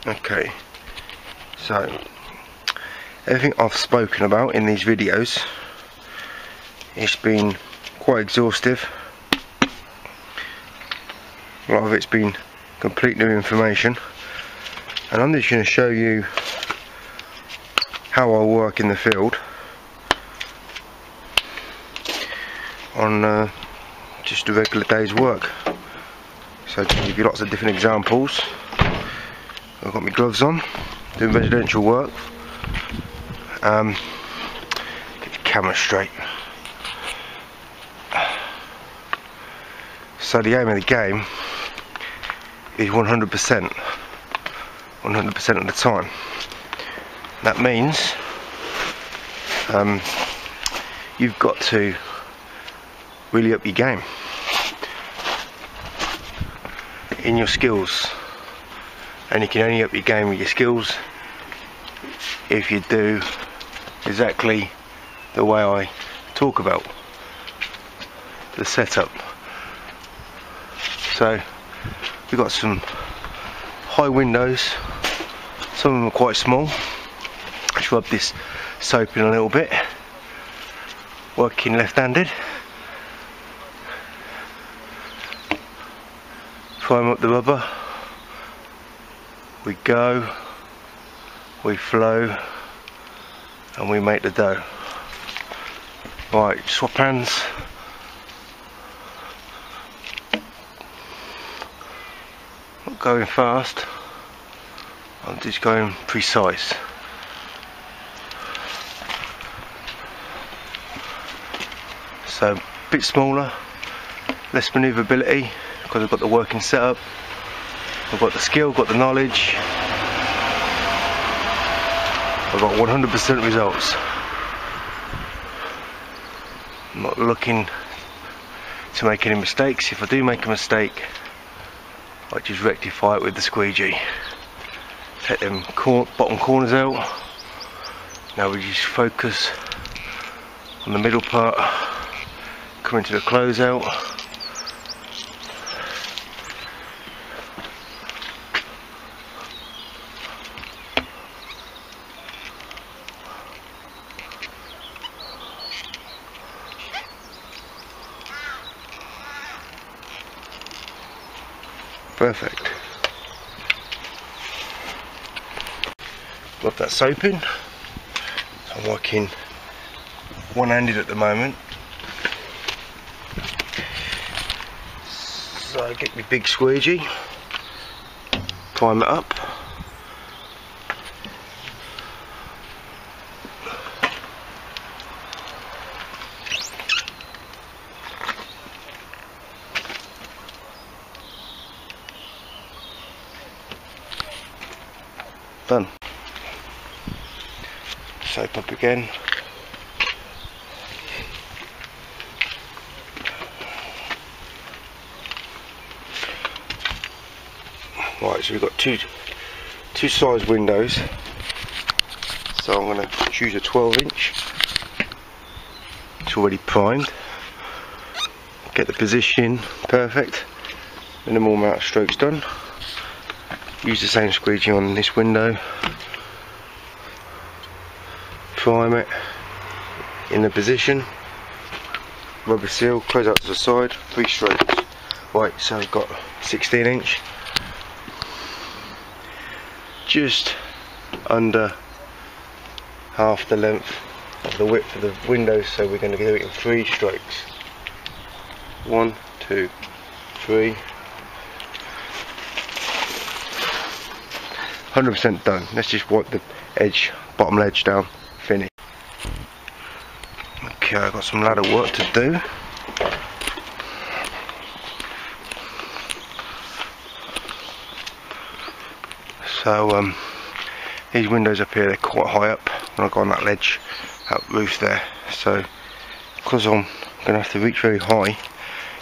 Okay, so everything I've spoken about in these videos, it's been quite exhaustive. A lot of it's been complete new information, and I'm just going to show you how I work in the field on just a regular day's work. So to give you lots of different examples, I've got my gloves on, doing residential work. Get the camera straight. So the aim of the game is 100% of the time. That means you've got to really up your game in your skills, and you can only up your game with your skills if you do exactly the way I talk about the setup. So we've got some high windows, some of them are quite small. Let's rub this soap in a little bit. Working left-handed. Prime up the rubber. We go, we flow, and we make the dough. Right, swap hands. Not going fast, I'm just going precise. So a bit smaller, less manoeuvrability because I've got the working setup, I've got the skill, got the knowledge, I've got 100% results. I'm not looking to make any mistakes. If I do make a mistake, I just rectify it with the squeegee. Take them bottom corners out. Now we just focus on the middle part, coming to the closeout. Perfect. Got that soap in. I'm working one-handed at the moment. So I get my big squeegee, prime it up. Done. Soap up again. Right, so we've got two size windows. So I'm going to choose a 12-inch. It's already primed. Get the position perfect. Minimal amount of strokes done. Use the same squeegee on this window. Prime it in the position. Rubber seal, close out to the side, 3 strokes. Right, so I've got 16-inch. Just under half the length of the width of the window, so we're going to do it in 3 strokes. 1, 2, 3. 100% done. Let's just wipe the edge, bottom ledge down. Finish. Okay, I've got some ladder work to do. So these windows up here, they're quite high up when I go on that ledge, that roof there. So because I'm going to have to reach very high,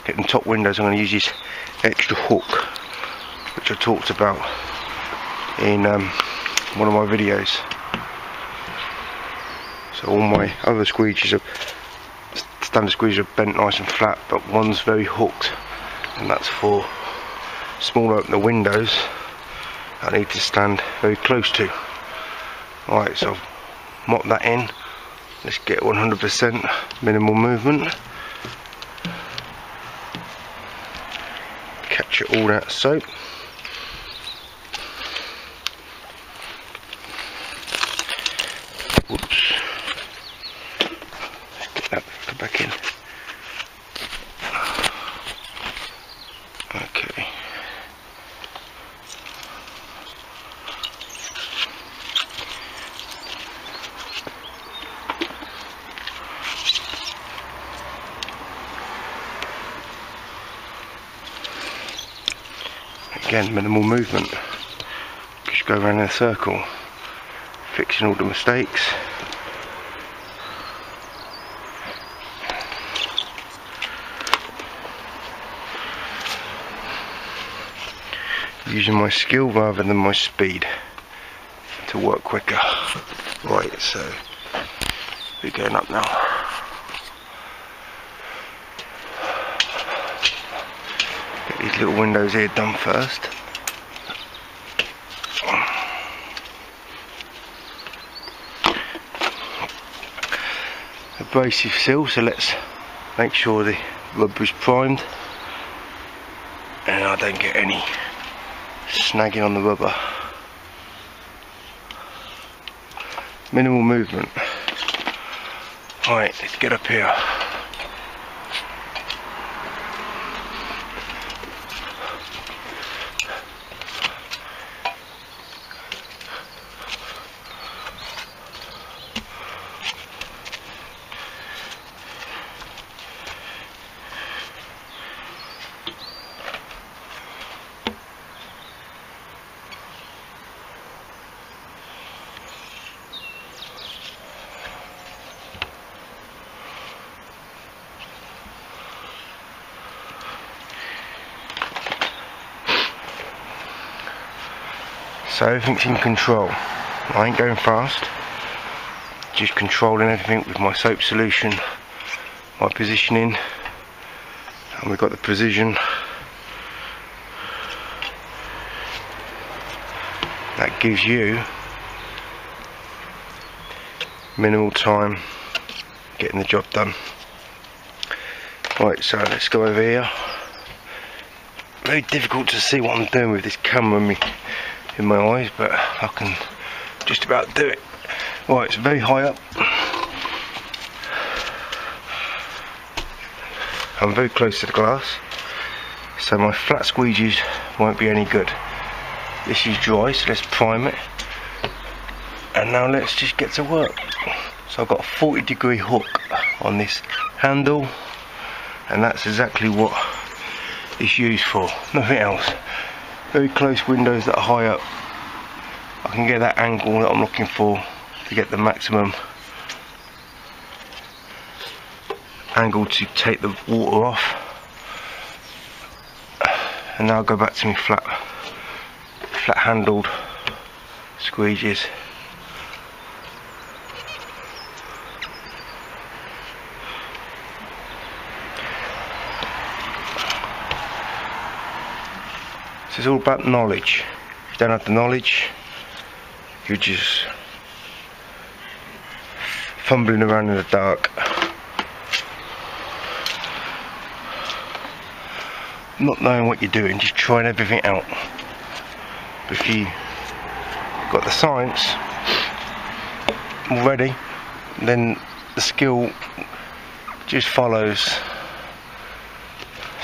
get them top windows, I'm going to use this extra hook, which I talked about in one of my videos. So all my other squeegees are standard squeegees are bent nice and flat, but one's very hooked, and that's for small open the windows I need to stand very close to. Alright, so I've mopped that in. Let's get 100% minimal movement. Capture all that soap. Whoops. Let's get that back in. Okay. Again, minimal movement. Just go around in a circle, fixing all the mistakes. Using my skill rather than my speed to work quicker. Right, so we're going up now. Get these little windows here done first. Abrasive seal, so let's make sure the rubber is primed and I don't get any snagging on the rubber. Minimal movement. Alright, let's get up here. So everything's in control. I ain't going fast, just controlling everything with my soap solution, my positioning, and we've got the precision. That gives you minimal time getting the job done. Right, so let's go over here. Very difficult to see what I'm doing with this camera in my eyes, but I can just about do it. Right, it's very high up. I'm very close to the glass, so my flat squeegees won't be any good. This is dry, so let's prime it. And now let's just get to work. So I've got a 40-degree hook on this handle, and that's exactly what it's used for, nothing else. Very close windows that are high up. I can get that angle that I'm looking for to get the maximum angle to take the water off. And now I'll go back to my flat handled squeegees. So it's all about knowledge. If you don't have the knowledge, you're just fumbling around in the dark. Not knowing what you're doing, just trying everything out. But if you've got the science already, then the skill just follows.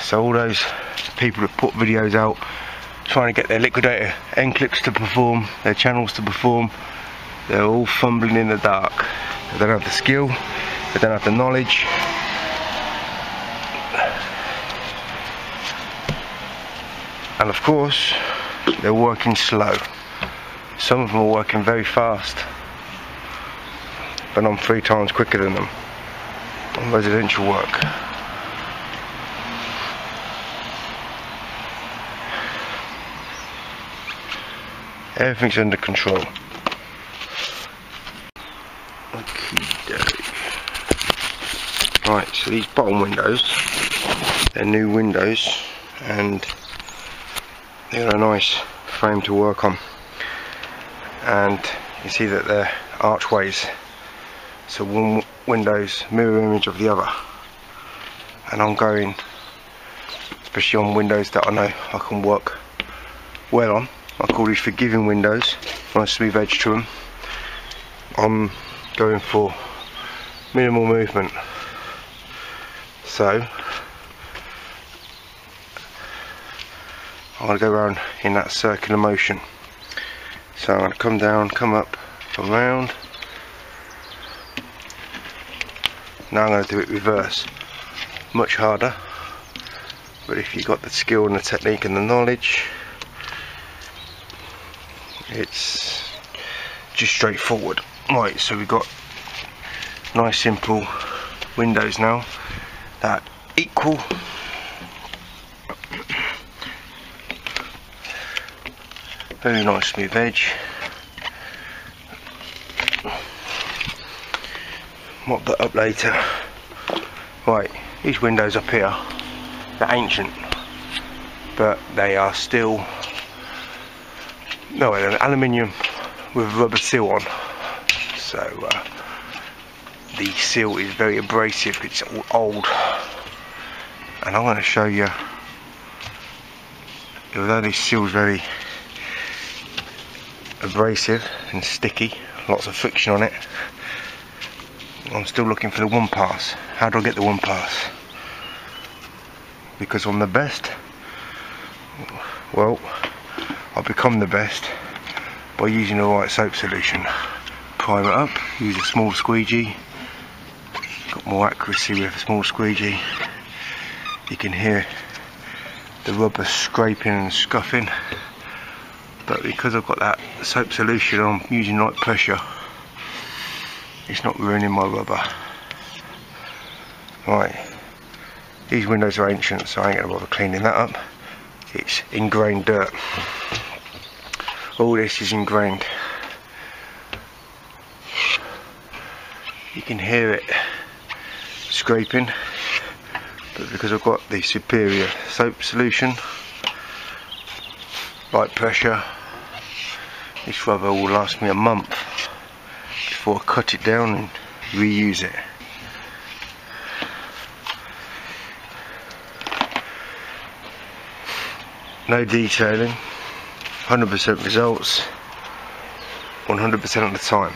So all those people that put videos out trying to get their liquidator end clips to perform, their channels to perform, they're all fumbling in the dark. They don't have the skill, they don't have the knowledge. And of course, they're working slow. Some of them are working very fast, but I'm 3 times quicker than them on residential work. Everything's under control. Right, so these bottom windows, they're new windows and they're a nice frame to work on. and you see that they're archways, so one window's mirror image of the other, and I'm going, especially on windows that I know I can work well on, I call these forgiving windows, nice smooth edge to them. I'm going for minimal movement, so I'm going to go around in that circular motion. So I'm going to come down, come up, come round. Now I'm going to do it reverse. Much harder, but if you've got the skill and the technique and the knowledge, it's just straightforward. Right, so we've got nice simple windows now that equal very nice smooth edge. Mop that up later. Right, these windows up here, they're ancient, but they are still, no, they're aluminium with rubber seal on, so the seal is very abrasive, it's old, and I'm going to show you, although this seal is very abrasive and sticky, lots of friction on it, I'm still looking for the one pass. How do I get the one pass? Because I'm the best. Well, I'll become the best by using the right soap solution. Prime it up, use a small squeegee. Got more accuracy with a small squeegee. You can hear the rubber scraping and scuffing, but because I've got that soap solution, I'm using light pressure. It's not ruining my rubber. Right, these windows are ancient, so I ain't going to bother cleaning that up. It's ingrained dirt. All this is ingrained. You can hear it scraping, but because I've got the superior soap solution, light pressure, this rubber will last me a month before I cut it down and reuse it. No detailing, 100% results, 100% of the time.